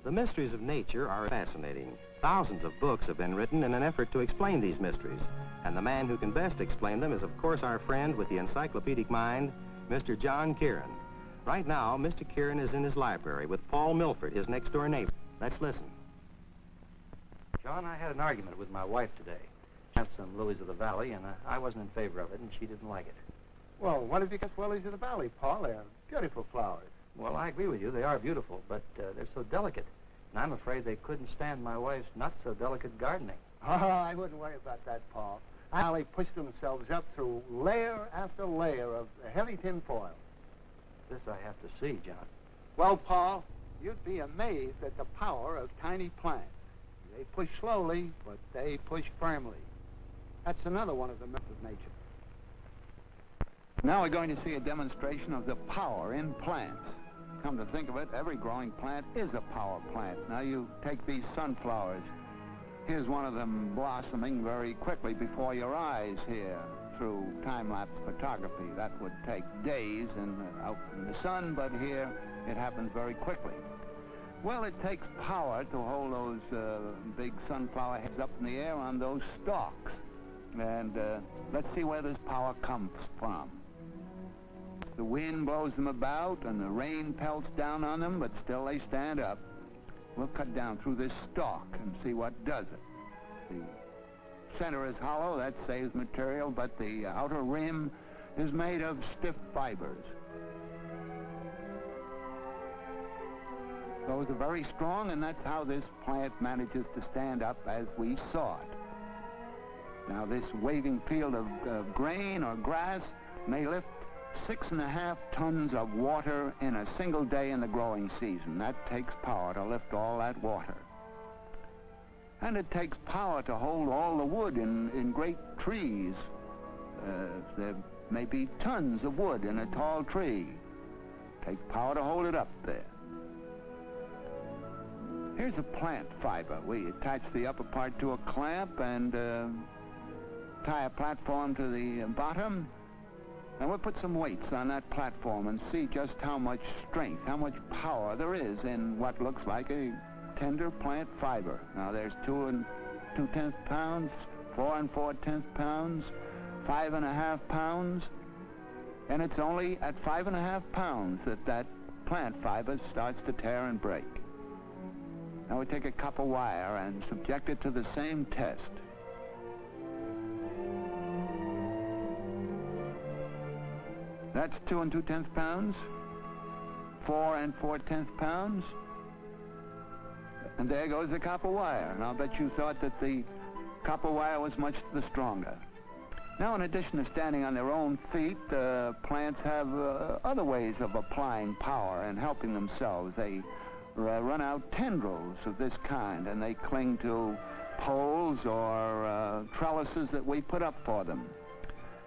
The mysteries of nature are fascinating. Thousands of books have been written in an effort to explain these mysteries. And the man who can best explain them is, of course, our friend with the encyclopedic mind, Mr. John Kieran. Right now, Mr. Kieran is in his library with Paul Milford, his next-door neighbor. Let's listen. John, I had an argument with my wife today. She had some lilies of the valley, and I wasn't in favor of it, and she didn't like it. Well, what have you got lilies of the valley, Paul? They're beautiful flowers. Well, I agree with you. They are beautiful, but they're so delicate. And I'm afraid they couldn't stand my wife's not-so-delicate gardening. Oh, I wouldn't worry about that, Paul. They push themselves up through layer after layer of heavy tin foil. This I have to see, John. Well, Paul, you'd be amazed at the power of tiny plants. They push slowly, but they push firmly. That's another one of the myths of nature. Now we're going to see a demonstration of the power in plants. Come to think of it, every growing plant is a power plant. Now you take these sunflowers. Here's one of them blossoming very quickly before your eyes here through time-lapse photography. That would take days out in the sun, but here it happens very quickly. Well, it takes power to hold those big sunflower heads up in the air on those stalks. And let's see where this power comes from. The wind blows them about and the rain pelts down on them, but still they stand up. We'll cut down through this stalk and see what does it. The center is hollow, that saves material, but the outer rim is made of stiff fibers. Those are very strong, and that's how this plant manages to stand up as we saw it. Now, this waving field of grain or grass may lift 6.5 tons of water in a single day in the growing season. That takes power to lift all that water. And it takes power to hold all the wood in great trees. There may be tons of wood in a tall tree. It takes power to hold it up there. Here's a plant fiber. We attach the upper part to a clamp and tie a platform to the bottom. And we'll put some weights on that platform and see just how much strength, how much power there is in what looks like a tender plant fiber. Now there's 2 2/10 pounds, 4 4/10 pounds, 5.5 pounds, and it's only at 5.5 pounds that plant fiber starts to tear and break. Now we take a copper wire and subject it to the same test. That's 2 2/10 pounds, 4 4/10 pounds, and there goes the copper wire. And I'll bet you thought that the copper wire was much the stronger. Now, in addition to standing on their own feet, plants have other ways of applying power and helping themselves. They run out tendrils of this kind, and they cling to poles or trellises that we put up for them.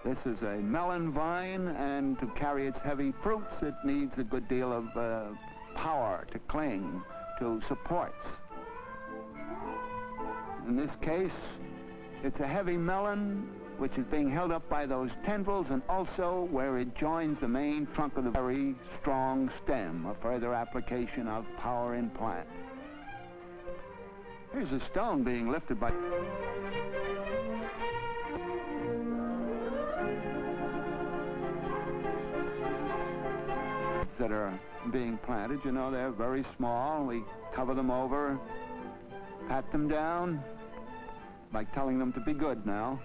This is a melon vine, and to carry its heavy fruits, it needs a good deal of power to cling to supports. In this case, it's a heavy melon which is being held up by those tendrils, and also where it joins the main trunk of the very strong stem, a further application of power in plant. Here's a stone being lifted by... that are being planted, you know, they're very small. We cover them over, pat them down, like telling them to be good now.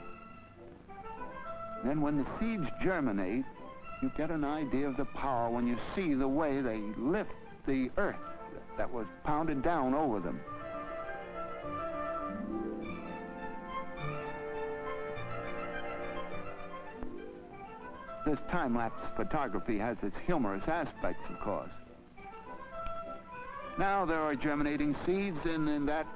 Then when the seeds germinate, you get an idea of the power when you see the way they lift the earth that was pounded down over them. This time-lapse photography has its humorous aspects, of course. Now there are germinating seeds in that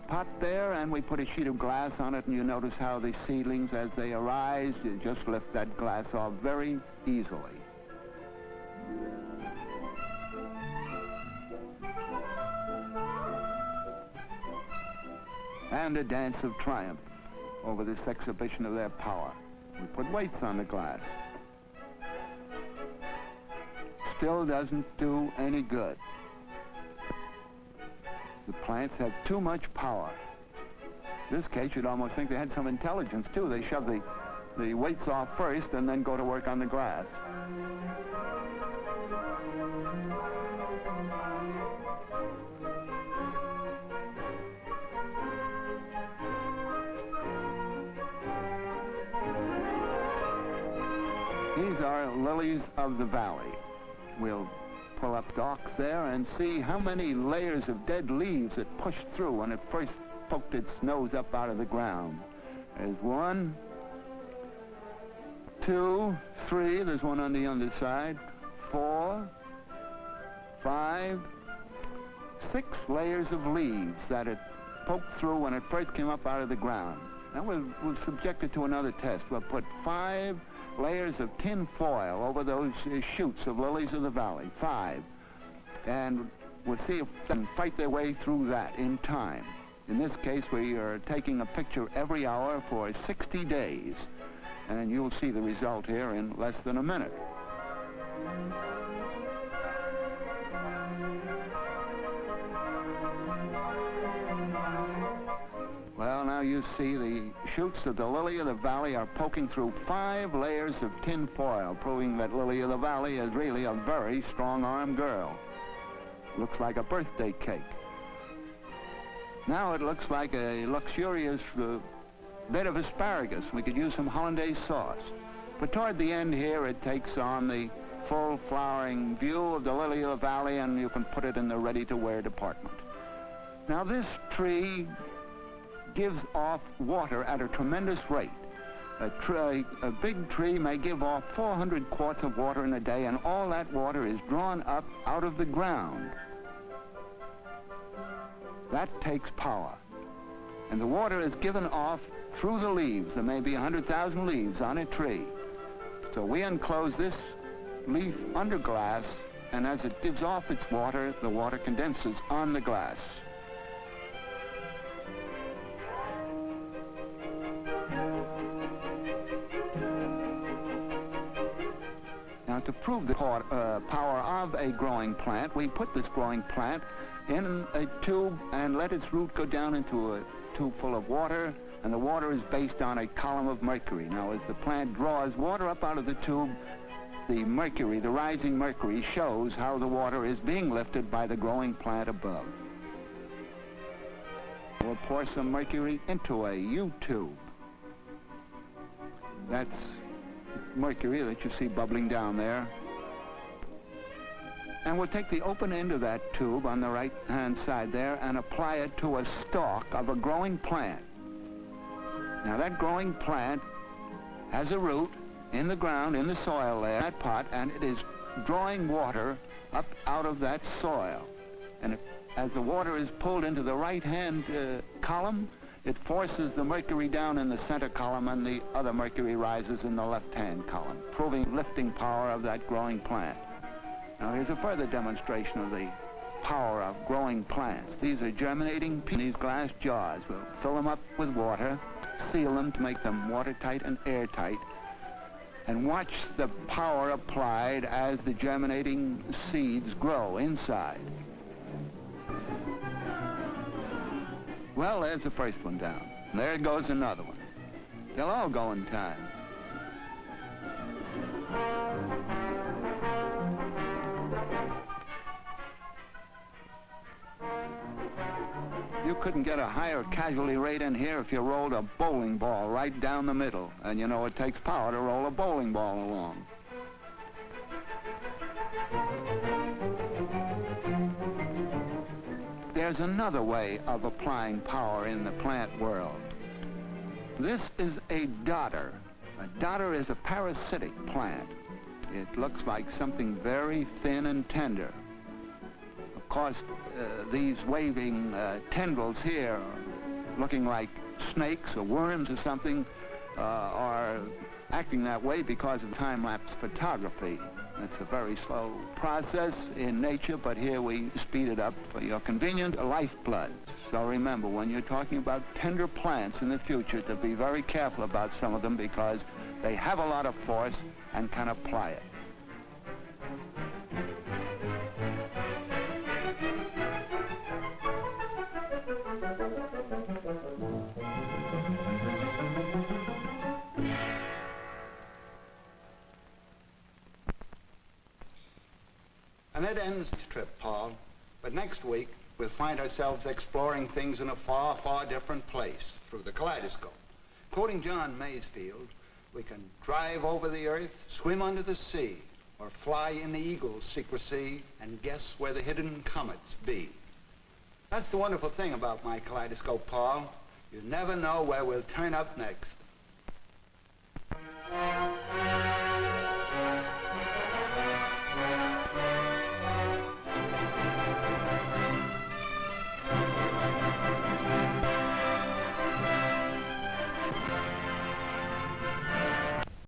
pot there, and we put a sheet of glass on it, and you notice how the seedlings, as they arise, you just lift that glass off very easily. And a dance of triumph over this exhibition of their power. We put weights on the glass. Still doesn't do any good. The plants have too much power. In this case, you'd almost think they had some intelligence, too. They shove the weights off first and then go to work on the grass. These are lilies of the valley. We'll pull up stalks there and see how many layers of dead leaves it pushed through when it first poked its nose up out of the ground. There's 1, 2, 3. There's one on the underside. 4, 5, 6 layers of leaves that it poked through when it first came up out of the ground. Now we'll subject it to another test. We'll put 5 layers of tin foil over those shoots of lilies of the valley. 5. And we'll see if they can fight their way through that in time. In this case, we are taking a picture every hour for 60 days. And you'll see the result here in less than a minute. Well, now you see the shoots of the lily of the valley are poking through 5 layers of tin foil, proving that lily of the valley is really a very strong-armed girl. Looks like a birthday cake. Now it looks like a luxurious bed of asparagus. We could use some hollandaise sauce. But toward the end here, it takes on the full flowering view of the lily of the valley, and you can put it in the ready-to-wear department. Now this tree gives off water at a tremendous rate. A big tree may give off 400 quarts of water in a day, and all that water is drawn up out of the ground. That takes power. And the water is given off through the leaves. There may be 100,000 leaves on a tree. So we enclose this leaf under glass, and as it gives off its water, the water condenses on the glass. Now, to prove the power of a growing plant, we put this growing plant in a tube and let its root go down into a tube full of water, and the water is based on a column of mercury. Now, as the plant draws water up out of the tube, the mercury, the rising mercury, shows how the water is being lifted by the growing plant above. We'll pour some mercury into a U-tube. That's mercury that you see bubbling down there. And we'll take the open end of that tube on the right-hand side there and apply it to a stalk of a growing plant. Now, that growing plant has a root in the ground, in the soil there, that pot, and it is drawing water up out of that soil. And as the water is pulled into the right-hand column, it forces the mercury down in the center column, and the other mercury rises in the left-hand column, proving lifting power of that growing plant. Now, here's a further demonstration of the power of growing plants. These are germinating in these glass jars. We'll fill them up with water, seal them to make them watertight and airtight, and watch the power applied as the germinating seeds grow inside. Well, there's the first one down. There goes another one. They'll all go in time. You couldn't get a higher casualty rate in here if you rolled a bowling ball right down the middle. And you know it takes power to roll a bowling ball along. There's another way of applying power in the plant world. This is a dodder. A dodder is a parasitic plant. It looks like something very thin and tender. Of course, these waving tendrils here, looking like snakes or worms or something, are acting that way because of time-lapse photography. It's a very slow process in nature, but here we speed it up for your convenience. Lifeblood. So remember, when you're talking about tender plants in the future, to be very careful about some of them because they have a lot of force and can apply it. it ends this trip, Paul. But next week, we'll find ourselves exploring things in a far, far different place through the Kaleidoscope. Quoting John Masefield, we can drive over the earth, swim under the sea, or fly in the eagle's secrecy and guess where the hidden comets be. That's the wonderful thing about my Kaleidoscope, Paul. You never know where we'll turn up next.